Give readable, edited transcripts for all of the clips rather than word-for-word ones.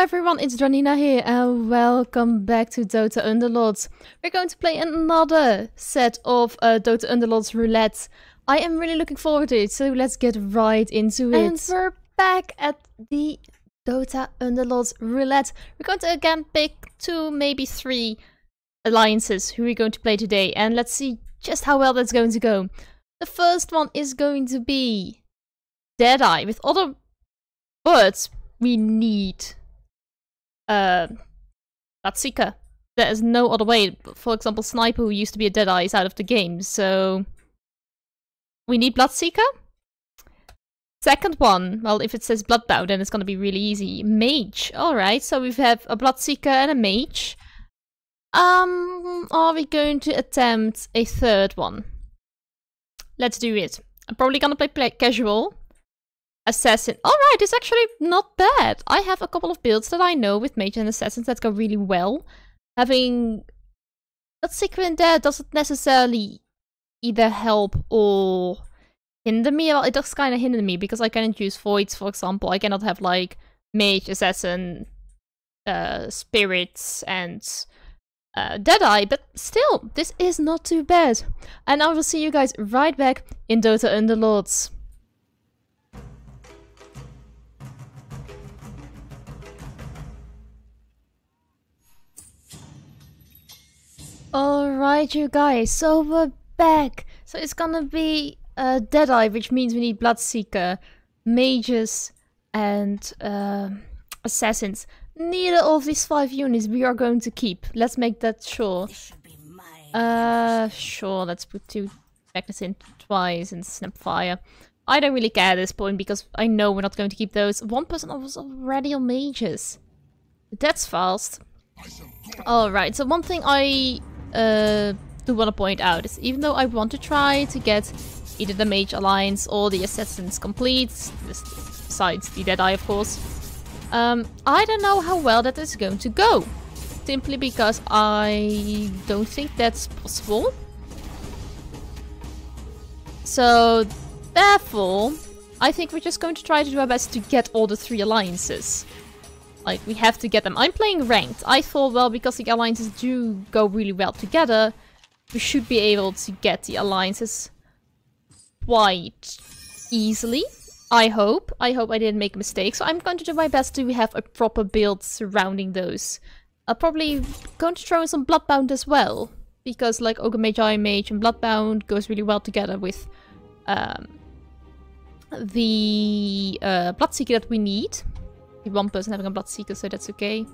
everyone, it's Dranina here and welcome back to Dota Underlords. We're going to play another set of Dota Underlords Roulette. I am really looking forward to it, so let's get right into it. And we're back at the Dota Underlords Roulette. We're going to again pick 2, maybe 3 alliances who we're going to play today, and let's see just how well that's going to go. The first one is going to be Deadeye. With other words, we need Seeker. There is no other way. For example, Sniper, who used to be a Deadeye, is out of the game, so we need Bloodseeker. Second one, well, if it says Bloodbound, then it's gonna be really easy. Mage. Alright, so we have a Bloodseeker and a Mage. Are we going to attempt a third one? Let's do it. I'm probably gonna play casual. Assassin. Alright, it's actually not bad. I have a couple of builds that I know with Mage and Assassins that go really well. Having that secret in there doesn't necessarily either help or hinder me. Well, it does kind of hinder me because I cannot use Voids, for example. I cannot have like Mage, Assassin, Spirits, and Deadeye, but still, this is not too bad. And I will see you guys right back in Dota Underlords. Alright, you guys, so we're back. So it's gonna be Deadeye, which means we need Bloodseeker, Mages, and Assassins. Neither of these 5 units we are going to keep. Let's make that sure. Sure, let's put 2 magnets in twice and Snapfire. I don't really care at this point because I know we're not going to keep those. One person was already on Mages. That's fast. Alright, so one thing I do want to point out is even though I want to try to get either the Mage Alliance or the Assassins complete, besides the Deadeye of course, I don't know how well that is going to go. Simply because I don't think that's possible. So therefore, I think we're just going to try to do our best to get all the 3 alliances. Like, we have to get them. I'm playing ranked. I thought, well, because the alliances do go really well together, we should be able to get the alliances quite easily. I hope. I hope I didn't make a mistake. So I'm going to do my best to have a proper build surrounding those. I'll probably going to throw in some Bloodbound as well. Because, like, Ogre Magi, Mage, and Bloodbound goes really well together with the Bloodseeker that we need. One person having a Bloodseeker, so that's okay.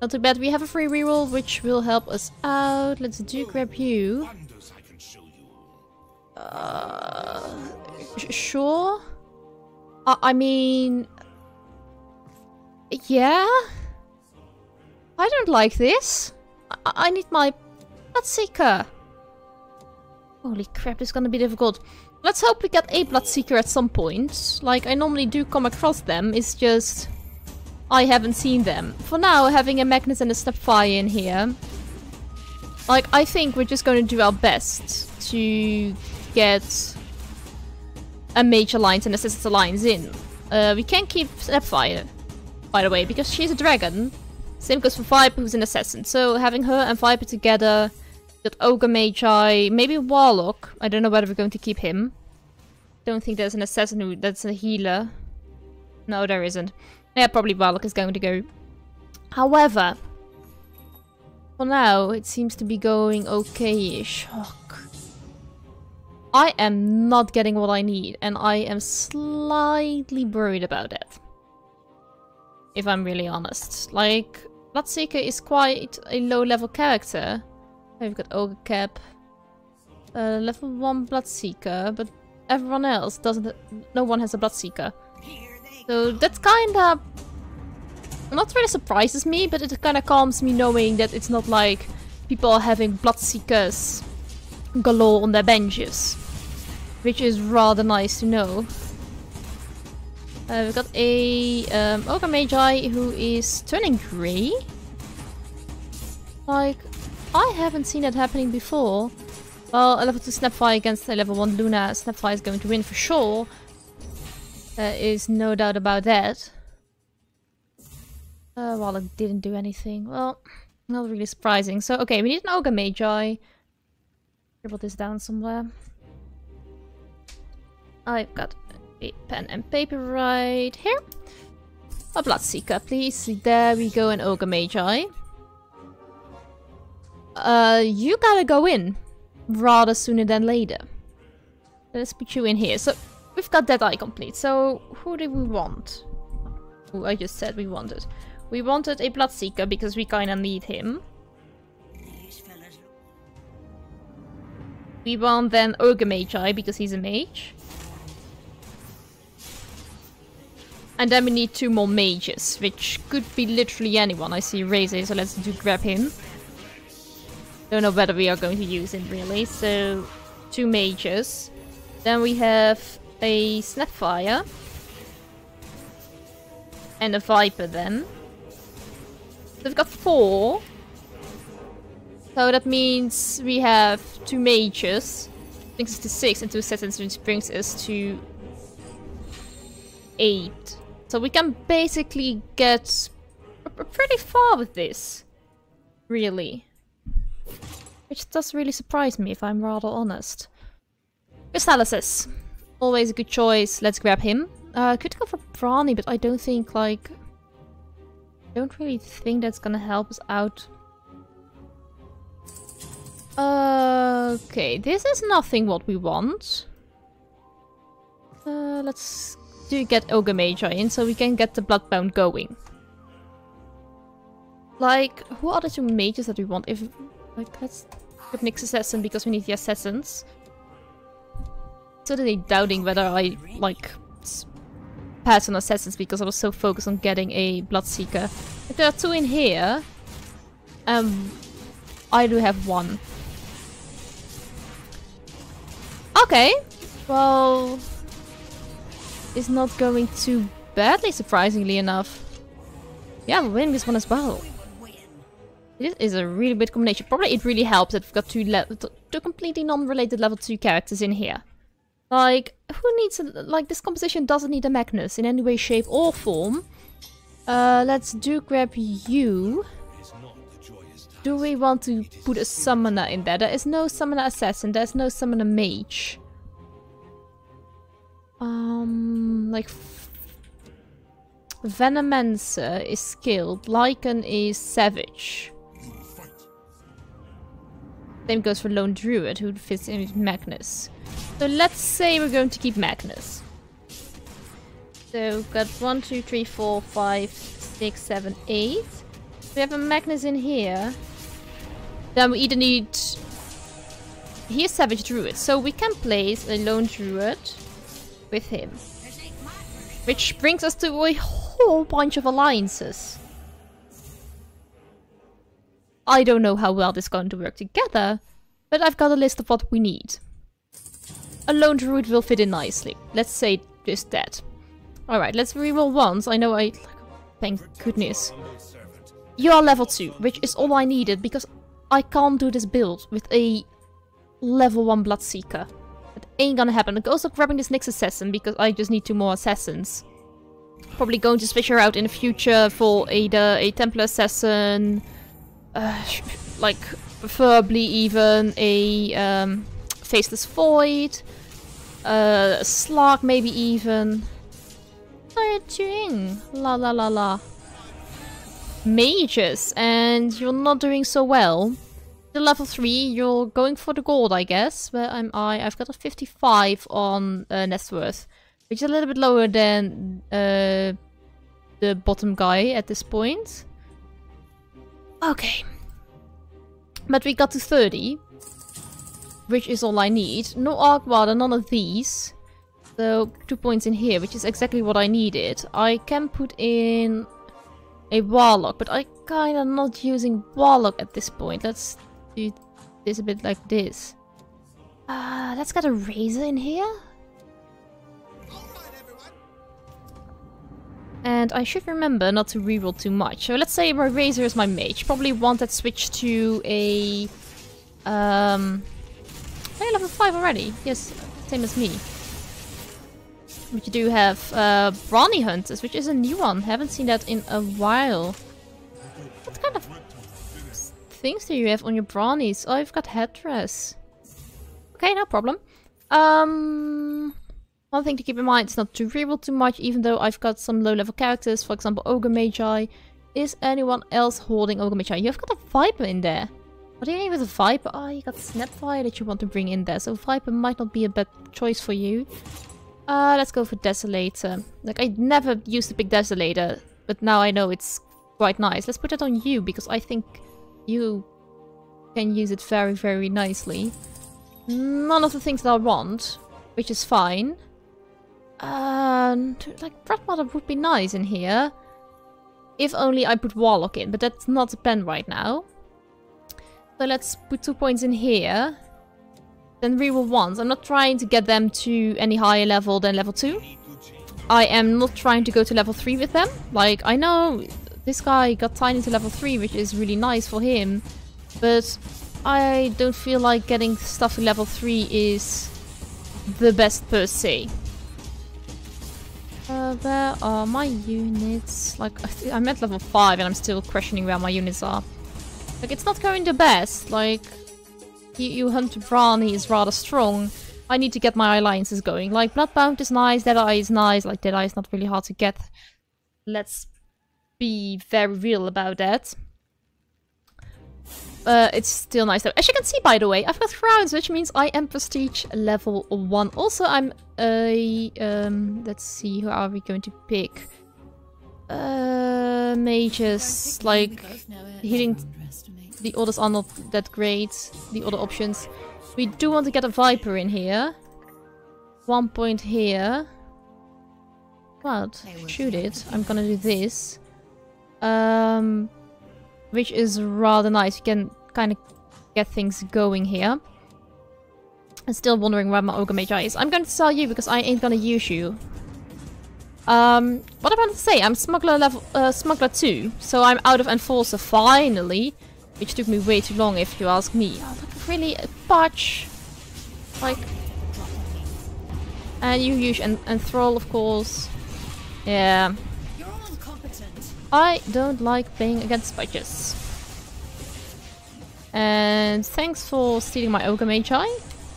Not too bad. We have a free reroll, which will help us out. Let's grab you. Sure. I mean, yeah. I don't like this. I need my Bloodseeker. Holy crap, this is gonna be difficult. Let's hope we get a Bloodseeker at some point. Like, I normally do come across them. It's just I haven't seen them. For now, having a Magnus and a Snapfire in here, like, I think we're just going to do our best to get a Mage Alliance and Assassin's Alliance in. We can keep Snapfire, by the way, because she's a dragon. Same goes for Viper, who's an Assassin. So having her and Viper together, got Ogre Magi, maybe Warlock. I don't know whether we're going to keep him. Don't think there's an Assassin that's a healer. No, there isn't. Yeah, probably Warlock is going to go. However, for now, it seems to be going okay-ish. I am not getting what I need, and I am slightly worried about it. If I'm really honest. Like, Bloodseeker is quite a low-level character. We've got Ogre Cap. Level 1 Bloodseeker, but everyone else doesn't... No one has a Bloodseeker. So that kinda not really surprises me, but it kinda calms me knowing that it's not like people are having Bloodseekers galore on their benches. Which is rather nice to know. We've got a Ogre Magi who is turning grey. Like, I haven't seen that happening before. Well, a level 2 Snapfire against a level 1 Luna. Snapfire is going to win for sure. There is no doubt about that. Warlock didn't do anything. Well, not really surprising. So, okay, we need an Ogre Magi. Scribble this down somewhere. I've got a pen and paper right here. A Bloodseeker, please. There we go, an Ogre Magi. You gotta go in rather sooner than later. Let's put you in here. So, we've got Deadeye complete. So, who do we want? Oh, I just said we wanted. We wanted a Bloodseeker because we kinda need him. We want then Ogre Magi because he's a mage. And then we need 2 more mages, which could be literally anyone. I see Razor, so let's grab him. Don't know whether we are going to use him really. So 2 mages. Then we have a Snapfire. And a Viper then. So we've got 4. So that means we have 2 mages. Brings us to 6 and 2 assassins, which brings us to 8. So we can basically get pretty far with this. Really. Which does really surprise me, if I'm rather honest. Crystallisis. Always a good choice. Let's grab him. Could go for Brawny, but I don't think, like... I don't really think that's gonna help us out. Okay, this is nothing what we want. Let's get Ogre Magi in so we can get the Bloodbound going. Like, who are the 2 mages that we want? If, like, let's get Nyx Assassin because we need the assassins. Certainly doubting whether I, like, pass on assassins because I was so focused on getting a Bloodseeker. If there are 2 in here, I do have 1. Okay, well, it's not going too badly, surprisingly enough. Yeah, we're winning this one as well. This is a really good combination. Probably it really helps that we've got 2 completely non-related level 2 characters in here. Like, who needs a, like, this composition doesn't need a Magnus in any way, shape or form. Let's grab you. Do we want to put a summoner in there? There is no summoner assassin, there's no summoner mage. Like... Venomancer is skilled, Lycan is savage. Same goes for Lone Druid, who fits in with Magnus. So let's say we're going to keep Magnus. So we've got 1, 2, 3, 4, 5, 6, 7, 8. We have a Magnus in here. Then we either need... He's Savage Druid, so we can place a Lone Druid with him. Which brings us to a whole bunch of alliances. I don't know how well this is going to work together, but I've got a list of what we need. A Lone Druid will fit in nicely. Let's say just that. Alright, let's reroll once. I know thank goodness. You are level 2, which is all I needed, because I can't do this build with a level 1 Bloodseeker. It ain't gonna happen. I'm also grabbing this Nyx Assassin, because I just need 2 more Assassins. Probably going to switch her out in the future for either a Templar Assassin, like, preferably even a Faceless Void, a Slark maybe even. What are you doing? La la la la. Mages, and you're not doing so well. The level 3, you're going for the gold, I guess. Where am I? I've got a 55 on net worth, which is a little bit lower than the bottom guy at this point. Okay. But we got to 30, which is all I need. No Arc Water, none of these. So 2 points in here, which is exactly what I needed. I can put in a Warlock, but I kinda not using Warlock at this point. Let's do this a bit like this. Let's get a Razor in here. And I should remember not to reroll too much. So let's say my Razor is my mage. Probably want that switch to a... Hey, level 5 already. Yes, same as me. But you do have Brawny Hunters, which is a new one. Haven't seen that in a while. What kind of things do you have on your Brawnies? Oh, you've got Headdress. Okay, no problem. One thing to keep in mind is not to reroll too much, even though I've got some low-level characters, for example Ogre Magi. Is anyone else holding Ogre Magi? You've got a Viper in there. What do you need with a Viper? Oh, you got Snapfire that you want to bring in there, so Viper might not be a bad choice for you. Let's go for Desolator. Like, I never used to pick Desolator, but now I know it's quite nice. Let's put it on you, because I think you can use it very, very nicely. None of the things that I want, which is fine. Like, Bradmother would be nice in here. If only I put Warlock in, but that's not the plan right now. So let's put 2 points in here. Then reroll once. I'm not trying to get them to any higher level than level 2. I am not trying to go to level 3 with them. Like, I know this guy got Tiny to level 3, which is really nice for him. But I don't feel like getting stuff to level 3 is the best per se. Where are my units? Like, I'm at level 5 and I'm still questioning where my units are. Like, it's not going the best. Like, you hunt Brawny is rather strong. I need to get my alliances going. Like, Bloodbound is nice, Deadeye is nice. Like, Deadeye is not really hard to get. Let's be very real about that. It's still nice though. As you can see, by the way, I've got crowns, which means I am prestige level 1. Also, I'm a... let's see, who are we going to pick? Mages, like, hitting... The others are not that great, the other options. We do want to get a Viper in here. 1 point here. What? Shoot it. I'm gonna do this. Which is rather nice. You can kind of get things going here. I'm still wondering where my Ogre Magi is. I'm going to sell you because I ain't gonna use you. What I wanted to say, I'm Smuggler level Smuggler 2, so I'm out of Enforcer finally, which took me way too long if you ask me. Oh, look, really a patch. Like, and you use Enthrall, of course. Yeah. I don't like playing against Spidges. And thanks for stealing my Ogre Magi.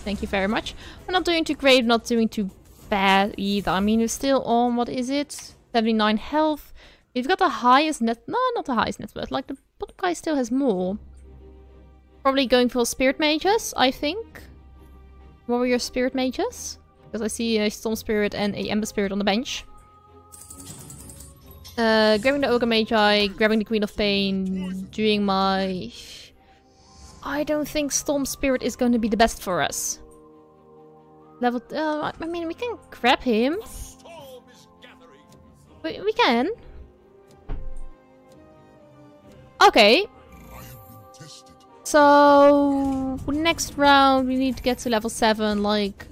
Thank you very much. We're not doing too great, not doing too bad either. I mean, we're still on, what is it? 79 health. We've got the highest net... No, not the highest net worth. Like, the bottom guy still has more. Probably going for Spirit Mages, I think. Warrior Spirit Mages. Because I see a Storm Spirit and a Ember Spirit on the bench. Grabbing the Ogre Magi, grabbing the Queen of Pain, doing my... I don't think Storm Spirit is going to be the best for us. Level... I mean, we can grab him. We can. Okay. So... next round we need to get to level 7, like...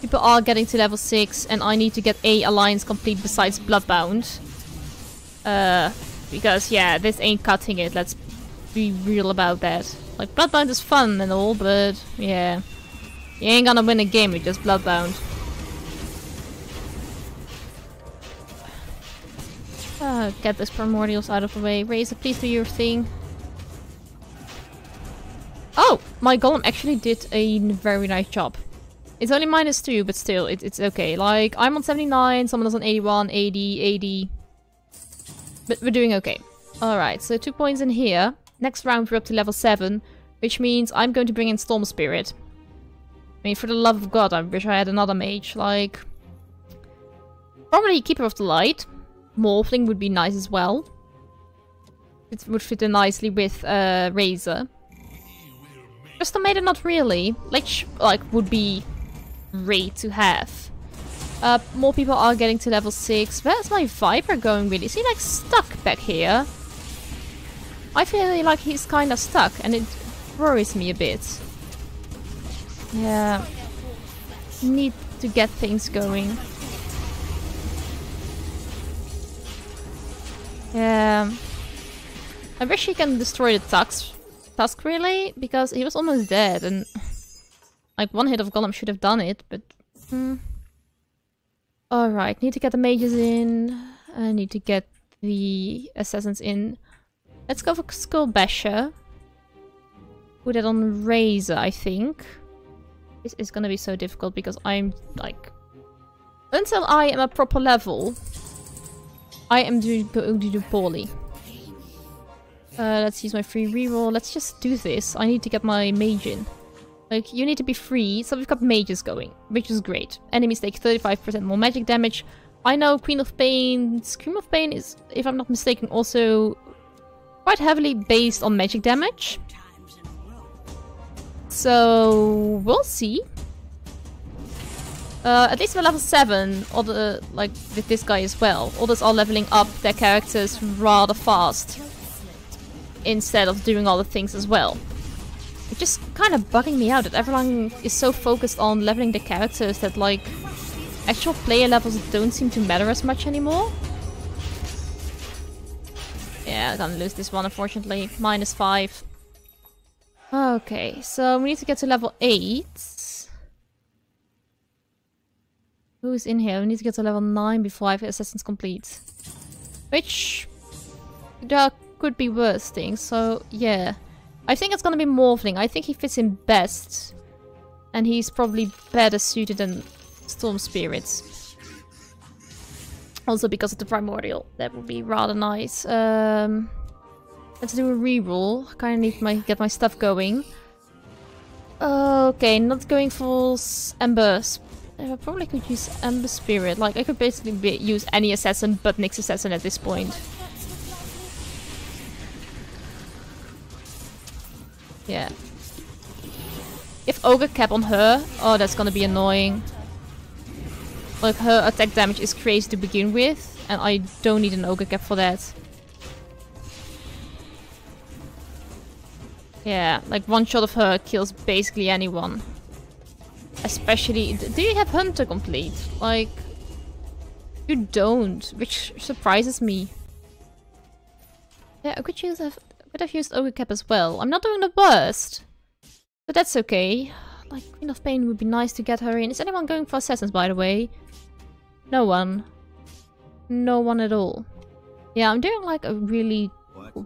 People are getting to level 6 and I need to get a alliance complete besides Bloodbound. Because, yeah, this ain't cutting it. Let's be real about that. Like, Bloodbound is fun and all, but, yeah. You ain't gonna win a game with just Bloodbound. Get this Primordials out of the way. Razor, please do your thing. Oh! My Golem actually did a very nice job. It's only -2, but still, it's okay. Like, I'm on 79, someone else on 81, 80, 80... But we're doing okay. Alright, so 2 points in here. Next round we're up to level 7, which means I'm going to bring in Storm Spirit. I mean, for the love of God, I wish I had another mage. Like, probably Keeper of the Light. Morphling would be nice as well. It would fit in nicely with Razor. Crystal Maiden, not really. Lich, like, would be great to have. More people are getting to level 6. Where's my Viper going really? Is he like stuck back here? I feel like he's kind of stuck and it worries me a bit. Yeah. Need to get things going. Yeah. I wish he can destroy the Tusk really, because he was almost dead and like one hit of Golem should have done it, but Alright, need to get the mages in. I need to get the assassins in. Let's go for Skull Basher. Put it on Razor, I think. This is gonna be so difficult because I'm like... Until I am a proper level, I am going to do poorly. Let's use my free reroll. Let's just do this. I need to get my mage in. Like, you need to be free, so we've got mages going, which is great. Enemies take 35% more magic damage. I know Queen of Pain... Scream of Pain is, if I'm not mistaken, also quite heavily based on magic damage. So, we'll see. At least we're level 7, all the, like, with this guy as well. Others are leveling up their characters rather fast. Instead of doing all the things as well. It's just kind of bugging me out that everyone is so focused on leveling the characters that, like, actual player levels don't seem to matter as much anymore. Yeah, I'm gonna lose this one, unfortunately. -5. Okay, so we need to get to level 8. Who's in here? We need to get to level 9 before I have Assassins complete. Which... there could be worse things, so yeah. I think it's gonna be Morphling. I think he fits in best. And he's probably better suited than Storm Spirits. Also because of the Primordial. That would be rather nice. Let's do a reroll. I kinda need to get my stuff going. Okay, not going for Ember. I probably could use Ember Spirit. Like, I could basically use any assassin but Nyx Assassin at this point. Yeah. If Ogre Cap on her, oh, that's gonna be annoying. Like, her attack damage is crazy to begin with, and I don't need an Ogre Cap for that. Yeah, like one shot of her kills basically anyone. Especially... do you have Hunter complete? Like... you don't, which surprises me. Yeah, I could have used Ogre Cap as well. I'm not doing the worst. But that's okay. Like, Queen of Pain would be nice to get her in. Is anyone going for Assassins, by the way? No one. No one at all. Yeah, I'm doing like a really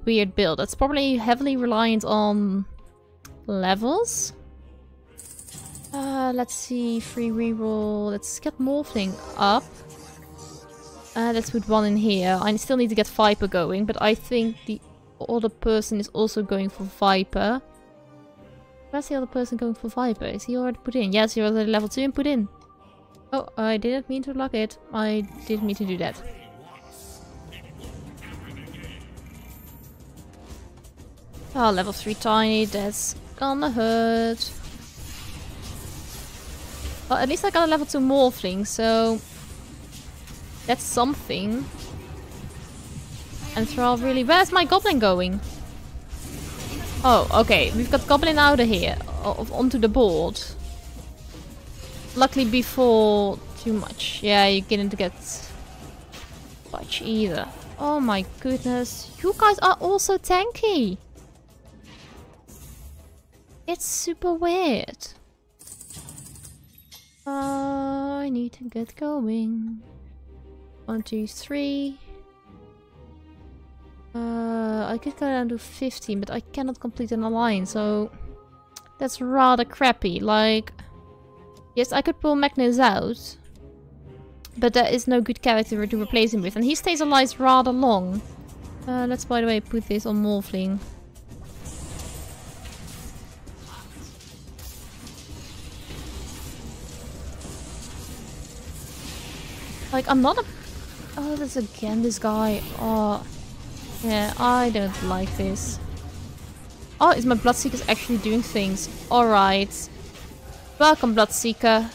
weird build. That's probably heavily reliant on levels. Let's see. Free reroll. Let's get Morphling up. Let's put one in here. I still need to get Viper going, but I think the other person is also going for Viper. Where's the other person going for Viper? Is he already put in? Yes, he already level 2 and put in. Oh, I didn't mean to lock it. I didn't mean to do that. Oh, level 3 Tiny. That's gonna hurt. Well, at least I got a level 2 Morphling, so... that's something. And Thrall really... where's my Goblin going? Oh, okay. We've got Goblin out of here. Onto the board. Luckily before too much. Yeah, you didn't get much either. Oh my goodness. You guys are also tanky. It's super weird. I need to get going. 1, 2, 3. I could go down to 15, but I cannot complete an alliance, so that's rather crappy. Like, yes, I could pull Magnus out, but there is no good character to replace him with, and he stays alive rather long. Let's, by the way, put this on Morphling. Like, I'm not a... oh, that's again this guy. Oh... yeah, I don't like this. Oh, is my Bloodseeker actually doing things? Alright. Welcome, Bloodseeker.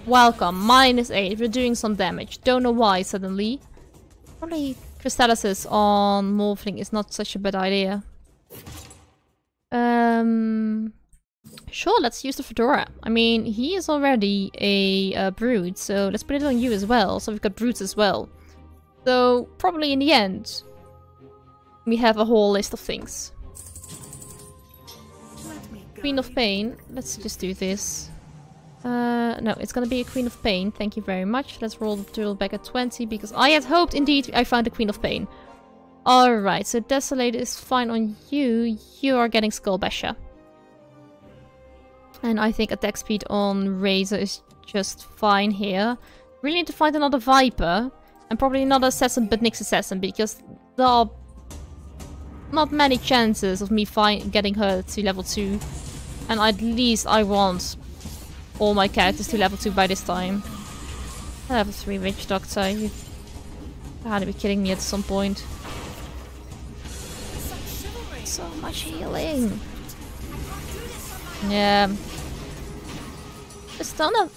Welcome. -8. We're doing some damage. Don't know why suddenly. Probably Crystallisis on Morphling is not such a bad idea. Sure, let's use the Fedora. I mean, he is already a Brute, so let's put it on you as well. So we've got Brutes as well. So, probably in the end, we have a whole list of things. Queen of Pain. Let's just do this. No, it's gonna be a Queen of Pain. Thank you very much. Let's roll the turtle back at 20, because I had hoped, indeed, I found the Queen of Pain. Alright, so Desolate is fine on you. You are getting Skull Basher. And I think attack speed on Razor is just fine here. Really need to find another Viper. And probably another Assassin, but Nyx Assassin, because there are not many chances of me getting her to level 2. And at least I want all my characters to level 2 by this time. Level 3 Witch Doctor, you gotta be kidding me at some point. So much healing. Yeah. The standard,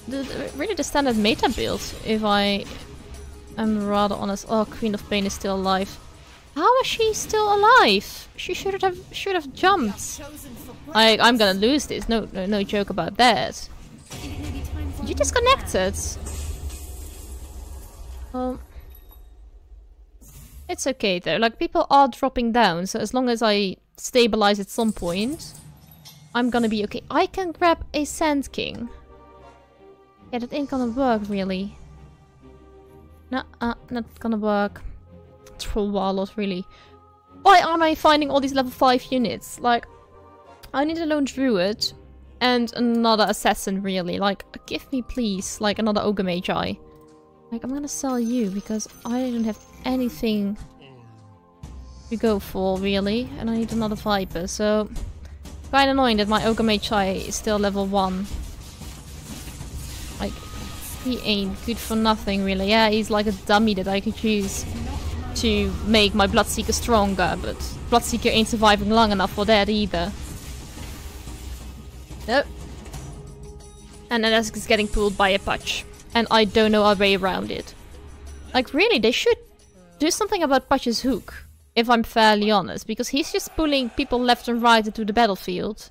really the standard meta build, if I am rather honest. Oh, Queen of Pain is still alive. How is she still alive? She should have jumped. I'm gonna lose this. No joke about that. You disconnected. Well, it's okay though. Like, people are dropping down, so as long as I stabilize at some point, I'm gonna be okay. I can grab a Sand King. Yeah, that ain't gonna work really. Nah, not gonna work. Troll Warlord, really. Why aren't I finding all these level 5 units? Like, I need a lone druid and another assassin, really. Like, give me, please, like, another Ogre Magi. Like, I'm gonna sell you because I don't have anything to go for, really. And I need another Viper, so... Kinda annoying that my Ogre Magi is still level 1. Like, he ain't good for nothing, really. Yeah, he's like a dummy that I could use to make my Bloodseeker stronger, but Bloodseeker ain't surviving long enough for that either. Nope. And then is getting pulled by a Putch. And I don't know our way around it. Like, really, they should do something about Putch's hook, if I'm fairly honest, because he's just pulling people left and right into the battlefield.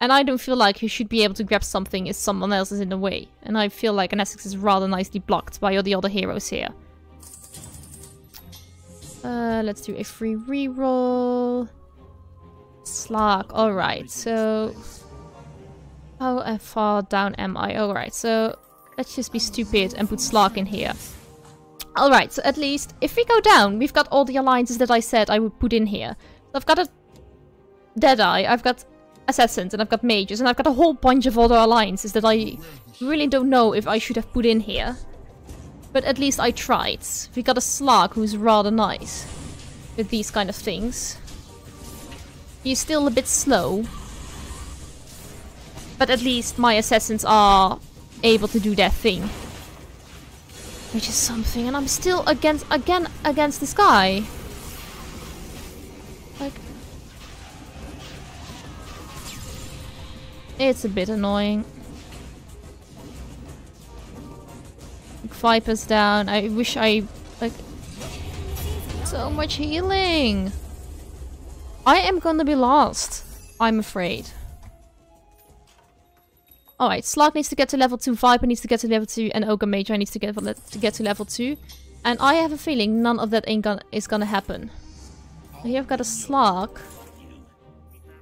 And I don't feel like he should be able to grab something if someone else is in the way. And I feel like an Essex is rather nicely blocked by all the other heroes here. Let's do a free reroll. Slark, alright, so... How far down am I? Alright, so... Let's just be stupid and put Slark in here. Alright, so at least, if we go down, we've got all the alliances that I said I would put in here. So I've got a Deadeye, I've got Assassins, and I've got Mages, and I've got a whole bunch of other alliances that I really don't know if I should have put in here. But at least I tried. We got a Slark who's rather nice with these kind of things. He's still a bit slow. But at least my Assassins are able to do their thing. Which is something, and I'm still against this guy. Like, it's a bit annoying. Viper's down. I wish I like so much healing. I am gonna be lost, I'm afraid. Alright, Slark needs to get to level 2, Viper needs to get to level 2, and Ogre Magi needs to get to level 2. And I have a feeling none of that is gonna happen. Here I've got a Slark.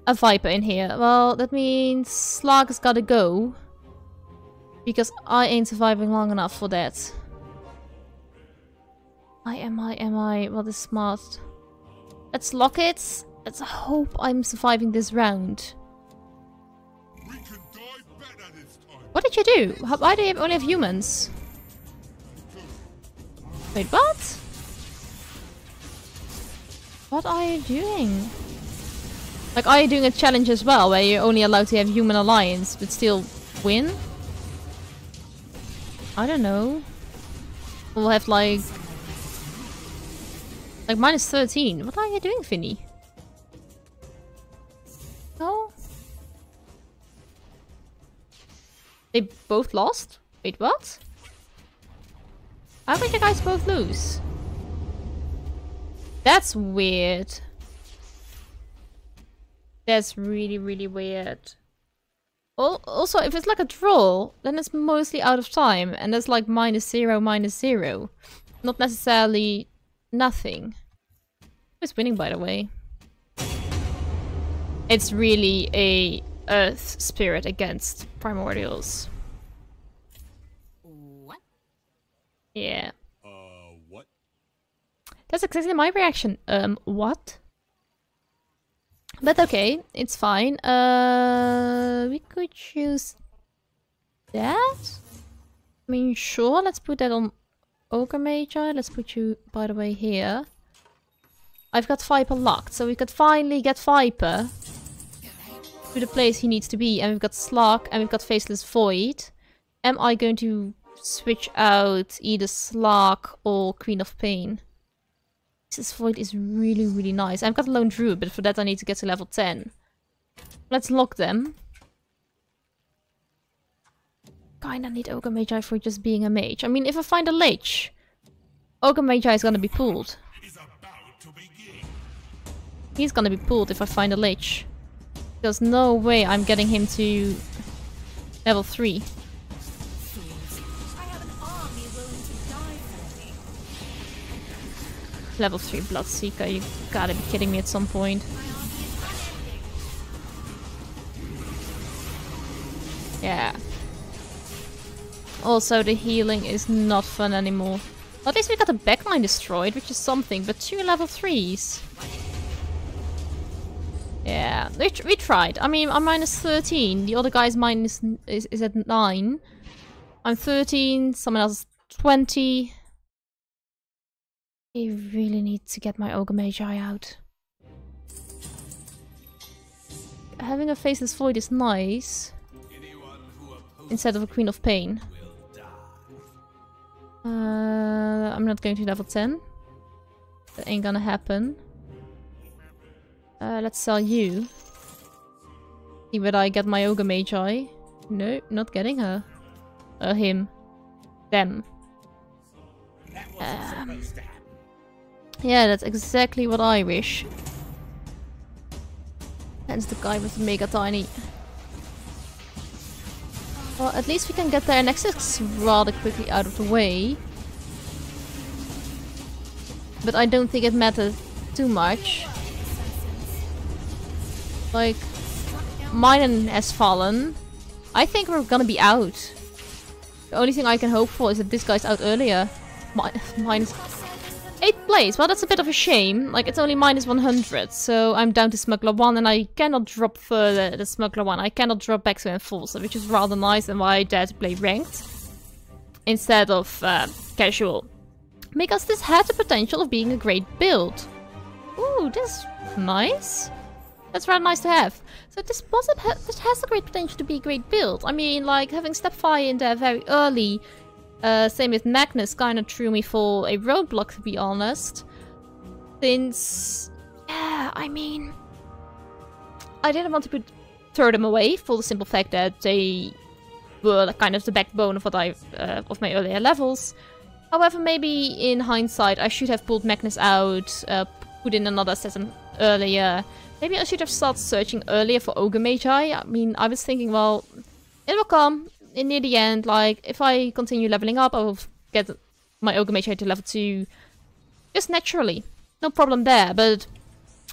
A Viper in here. Well, that means Slark has gotta go. Because I ain't surviving long enough for that. Am I? What is smart? Let's lock it. Let's hope I'm surviving this round. What did you do? Why do you only have humans? Wait, what? What are you doing? Like, are you doing a challenge as well, where you're only allowed to have human alliance, but still win? I don't know. We'll have like minus 13. What are you doing, Finny? No? They both lost? Wait, what? How did you guys both lose? That's weird. That's really, really weird. Also, if it's like a draw, then it's mostly out of time. And that's like -0, -0. Not necessarily nothing. Who's winning, by the way? It's really a Earth Spirit against Primordials. Yeah. What? That's exactly my reaction. What? But okay, it's fine. We could choose that? I mean, sure, let's put that on Ogre Magi. Let's put you, by the way, here. I've got Viper locked, so we could finally get Viper to the place he needs to be. And we've got Slug, and we've got Faceless Void. Am I going to switch out either Slug or Queen of Pain? This Void is really, really nice. I've got Lone Druid, but for that I need to get to level 10. Let's lock them. Kinda need Ogre Magi for just being a mage. I mean, if I find a Lich, Ogre Magi is gonna be pulled. He's gonna be pulled if I find a Lich. There's no way I'm getting him to level 3. Level 3 Bloodseeker, you gotta be kidding me at some point. Yeah. Also, the healing is not fun anymore. At least we got the backline destroyed, which is something, but 2 level 3s. Yeah, we tried. I mean, I'm minus 13, the other guy's is at 9. I'm 13, someone else is 20. I really need to get my Ogre Magi out. Having a Faceless Void is nice. Instead of a Queen of Pain. I'm not going to level 10. That ain't gonna happen. Let's sell you. See whether I get my Ogre Magi. No, not getting her. Him. Them. Yeah, that's exactly what I wish. Hence the guy with the mega tiny. Well, at least we can get their Nexus rather quickly out of the way. But I don't think it matters too much. Like, mine has fallen. I think we're gonna be out. The only thing I can hope for is that this guy's out earlier. Mine's 8th place. Well, that's a bit of a shame. Like, it's only minus 100, so I'm down to Smuggler 1, and I cannot drop further than Smuggler 1. I cannot drop back to Enforcer, which is rather nice, and why I dare to play Ranked instead of Casual. Because this had the potential of being a great build. Ooh, this is nice. That's rather nice to have. So this has the great potential to be a great build. I mean, like, having Stepfire in there very early. Same with Magnus, kinda threw me for a roadblock, to be honest. Since... yeah, I mean... I didn't want to throw them away, for the simple fact that they were kind of the backbone of what of my earlier levels. However, maybe in hindsight, I should have pulled Magnus out, put in another assassin earlier. Maybe I should have started searching earlier for Ogre Magi. I mean, I was thinking, well, it will come. And near the end, like, if I continue leveling up, I will get my Ogre Magi to level 2 just naturally. No problem there, but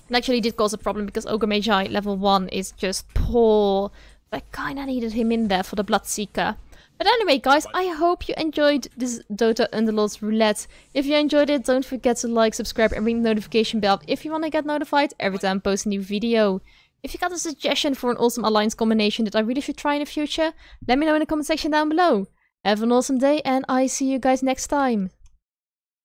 it actually did cause a problem because Ogre Magi level 1 is just poor. I kinda needed him in there for the Bloodseeker. But anyway, guys, I hope you enjoyed this Dota Underlords Roulette. If you enjoyed it, don't forget to like, subscribe, and ring the notification bell if you want to get notified every time I post a new video. If you got a suggestion for an awesome alliance combination that I really should try in the future, let me know in the comment section down below. Have an awesome day, and I see you guys next time.